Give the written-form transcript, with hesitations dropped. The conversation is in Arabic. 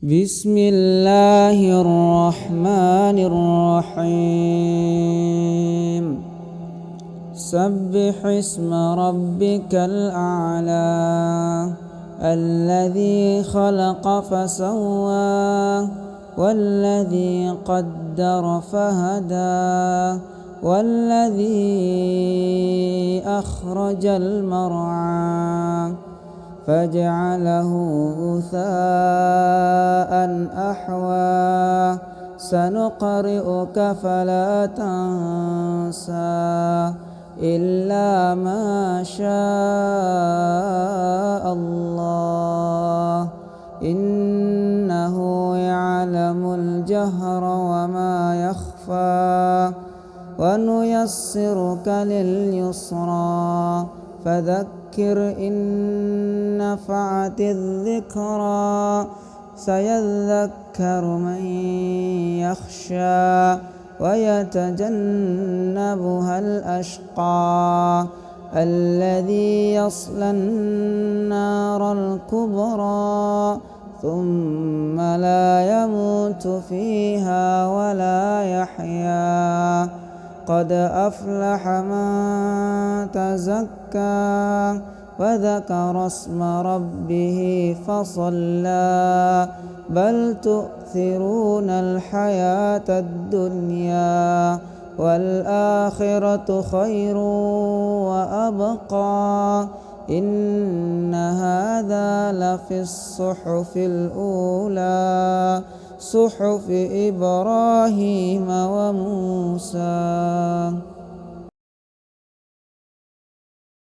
بسم الله الرحمن الرحيم سبح اسم ربك الأعلى الذي خلق فسوى والذي قدر فهدى والذي أخرج المرعى فجعله غثاء أحوى سنقرئك فلا تنسى إلا ما شاء الله إنه يعلم الجهر وما يخفى ونيسرك لليسرى فذكر إن نفعت الذكرى سيذكر من يخشى ويتجنبها الأشقى الذي يصلى النار الكبرى ثم لا يموت فيها ولا يحيا قد أفلح من تزكى وذكر اسم ربه فصلى بل تؤثرون الحياة الدنيا والآخرة خير وأبقى إن هذا لفي الصحف الأولى صحف إبراهيم وموسى.